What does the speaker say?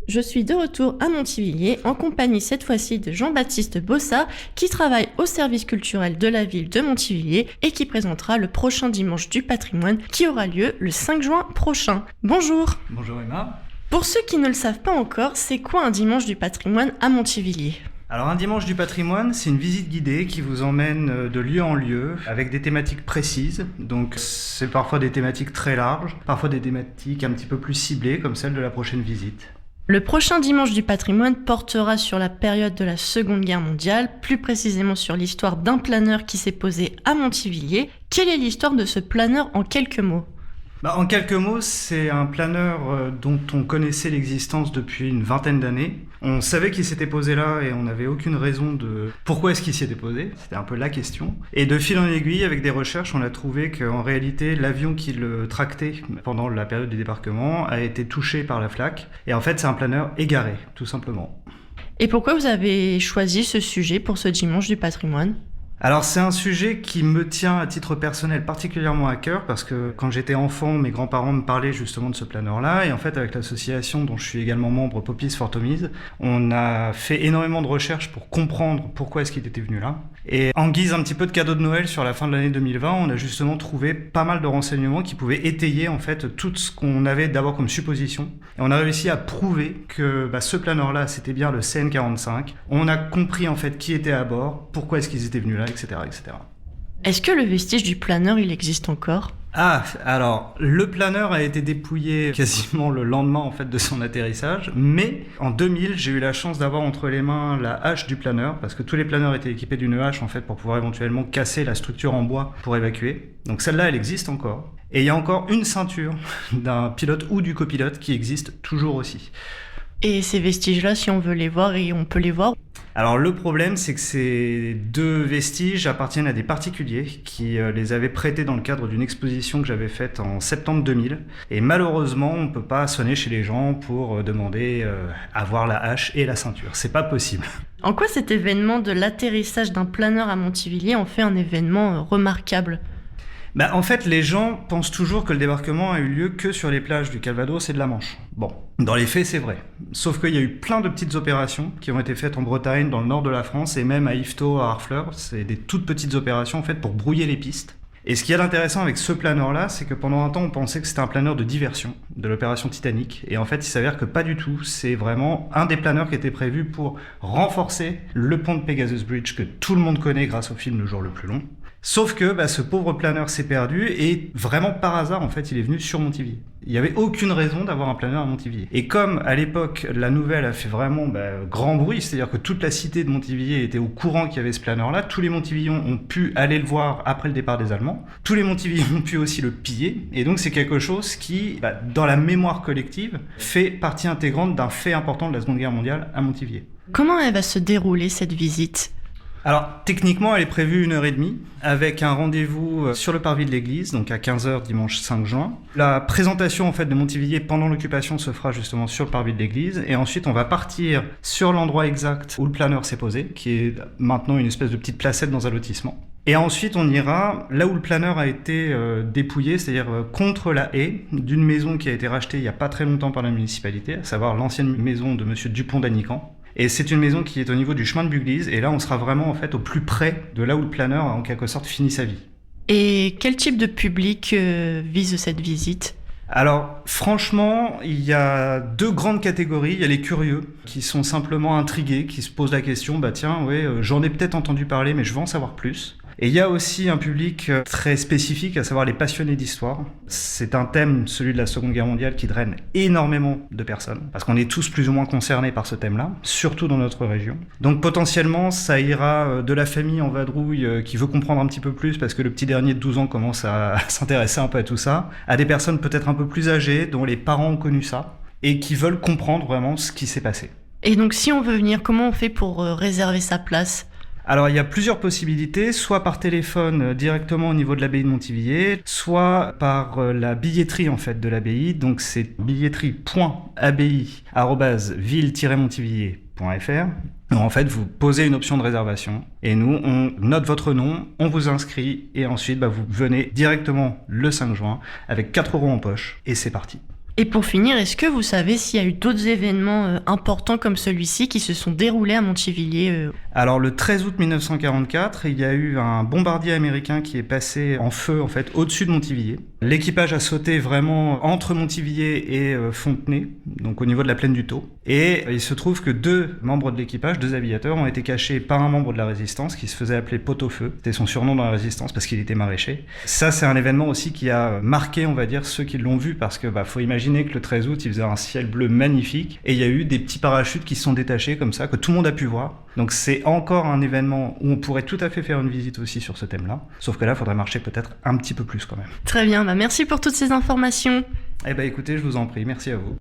Je suis de retour à Montivilliers en compagnie cette fois-ci de Jean-Baptiste Bossard qui travaille au service culturel de la ville de Montivilliers et qui présentera le prochain dimanche du patrimoine qui aura lieu le 5 juin prochain. Bonjour. Bonjour Emma. Pour ceux qui ne le savent pas encore, c'est quoi un dimanche du patrimoine à Montivilliers ? Alors un dimanche du patrimoine, c'est une visite guidée qui vous emmène de lieu en lieu avec des thématiques précises. Donc c'est parfois des thématiques très larges, parfois des thématiques un petit peu plus ciblées comme celle de la prochaine visite. Le prochain dimanche du patrimoine portera sur la période de la Seconde Guerre mondiale, plus précisément sur l'histoire d'un planeur qui s'est posé à Montivilliers. Quelle est l'histoire de ce planeur en quelques mots ? En quelques mots, c'est un planeur dont on connaissait l'existence depuis une vingtaine d'années. On savait qu'il s'était posé là et on n'avait aucune raison de pourquoi est-ce qu'il s'y était posé. C'était un peu la question. Et de fil en aiguille, avec des recherches, on a trouvé qu'en réalité, l'avion qui le tractait pendant la période du débarquement a été touché par la flaque. Et en fait, c'est un planeur égaré, tout simplement. Et pourquoi vous avez choisi ce sujet pour ce dimanche du patrimoine ? Alors c'est un sujet qui me tient à titre personnel particulièrement à cœur parce que quand j'étais enfant, mes grands-parents me parlaient justement de ce planeur-là et en fait avec l'association dont je suis également membre, Poppies for Tomies, on a fait énormément de recherches pour comprendre pourquoi est-ce qu'il était venu là. Et en guise un petit peu de cadeau de Noël sur la fin de l'année 2020, on a justement trouvé pas mal de renseignements qui pouvaient étayer en fait tout ce qu'on avait d'abord comme supposition. Et on a réussi à prouver que ce planeur-là, c'était bien le CN45. On a compris en fait qui était à bord, pourquoi est-ce qu'ils étaient venus là, etc., etc. Est-ce que le vestige du planeur, il existe encore ? Alors, le planeur a été dépouillé quasiment le lendemain en fait de son atterrissage, mais en 2000, j'ai eu la chance d'avoir entre les mains la hache du planeur, parce que tous les planeurs étaient équipés d'une hache en fait pour pouvoir éventuellement casser la structure en bois pour évacuer. Donc celle-là, elle existe encore. Et il y a encore une ceinture d'un pilote ou du copilote qui existe toujours aussi. Et ces vestiges-là, si on veut les voir, et on peut les voir ? Alors le problème, c'est que ces deux vestiges appartiennent à des particuliers qui les avaient prêtés dans le cadre d'une exposition que j'avais faite en septembre 2000. Et malheureusement, on ne peut pas sonner chez les gens pour demander à voir la hache et la ceinture. C'est pas possible. En quoi cet événement de l'atterrissage d'un planeur à Montivilliers en fait un événement remarquable ? En fait, les gens pensent toujours que le débarquement a eu lieu que sur les plages du Calvados et de la Manche. Bon, dans les faits, c'est vrai. Sauf qu'il y a eu plein de petites opérations qui ont été faites en Bretagne, dans le nord de la France, et même à Yvetot, à Harfleur. C'est des toutes petites opérations en fait pour brouiller les pistes. Et ce qui est intéressant avec ce planeur-là, c'est que pendant un temps, on pensait que c'était un planeur de diversion, de l'opération Titanic. Et en fait, il s'avère que pas du tout. C'est vraiment un des planeurs qui était prévu pour renforcer le pont de Pegasus Bridge que tout le monde connaît grâce au film Le Jour le plus long. Sauf que ce pauvre planeur s'est perdu et vraiment par hasard, en fait, il est venu sur Montivilliers. Il n'y avait aucune raison d'avoir un planeur à Montivilliers. Et comme à l'époque, la nouvelle a fait vraiment grand bruit, c'est-à-dire que toute la cité de Montivilliers était au courant qu'il y avait ce planeur-là, tous les Montivillons ont pu aller le voir après le départ des Allemands, tous les Montivillons ont pu aussi le piller, et donc c'est quelque chose qui, dans la mémoire collective, fait partie intégrante d'un fait important de la Seconde Guerre mondiale à Montivilliers. Comment elle va se dérouler cette visite ? Alors, techniquement, elle est prévue 1h30, avec un rendez-vous sur le parvis de l'église, donc à 15h dimanche 5 juin. La présentation, en fait, de Montivilliers pendant l'occupation se fera justement sur le parvis de l'église, et ensuite on va partir sur l'endroit exact où le planeur s'est posé, qui est maintenant une espèce de petite placette dans un lotissement. Et ensuite, on ira là où le planeur a été dépouillé, c'est-à-dire contre la haie d'une maison qui a été rachetée il n'y a pas très longtemps par la municipalité, à savoir l'ancienne maison de monsieur Dupont d'Anican. Et c'est une maison qui est au niveau du chemin de Buglise, et là on sera vraiment en fait au plus près de là où le planeur a en quelque sorte fini sa vie. Et quel type de public vise cette visite ? Alors franchement, il y a deux grandes catégories. Il y a les curieux qui sont simplement intrigués, qui se posent la question, j'en ai peut-être entendu parler mais je veux en savoir plus. Et il y a aussi un public très spécifique, à savoir les passionnés d'histoire. C'est un thème, celui de la Seconde Guerre mondiale, qui draine énormément de personnes, parce qu'on est tous plus ou moins concernés par ce thème-là, surtout dans notre région. Donc potentiellement, ça ira de la famille en vadrouille qui veut comprendre un petit peu plus, parce que le petit dernier de 12 ans commence à s'intéresser un peu à tout ça, à des personnes peut-être un peu plus âgées, dont les parents ont connu ça, et qui veulent comprendre vraiment ce qui s'est passé. Et donc si on veut venir, comment on fait pour réserver sa place ? Alors il y a plusieurs possibilités, soit par téléphone directement au niveau de l'abbaye de Montivilliers, soit par la billetterie en fait de l'abbaye, donc c'est billetterie.abbaye@ville-montivilliers.fr. En fait, vous posez une option de réservation et nous, on note votre nom, on vous inscrit et ensuite vous venez directement le 5 juin avec 4 € en poche et c'est parti. Et pour finir, est-ce que vous savez s'il y a eu d'autres événements importants comme celui-ci qui se sont déroulés à Montivilliers Alors le 13 août 1944, il y a eu un bombardier américain qui est passé en feu en fait au-dessus de Montivilliers. L'équipage a sauté vraiment entre Montivilliers et Fontenay, donc au niveau de la plaine du Thau. Et il se trouve que 2 membres de l'équipage, 2 aviateurs, ont été cachés par un membre de la Résistance qui se faisait appeler Pot-au-feu. C'était son surnom dans la Résistance parce qu'il était maraîcher. Ça, c'est un événement aussi qui a marqué, on va dire, ceux qui l'ont vu parce que faut imaginer que le 13 août, il faisait un ciel bleu magnifique et il y a eu des petits parachutes qui se sont détachés comme ça, que tout le monde a pu voir. Donc c'est encore un événement où on pourrait tout à fait faire une visite aussi sur ce thème-là. Sauf que là, il faudrait marcher peut-être un petit peu plus quand même. Très bien, merci pour toutes ces informations. Eh ben écoutez, je vous en prie, merci à vous.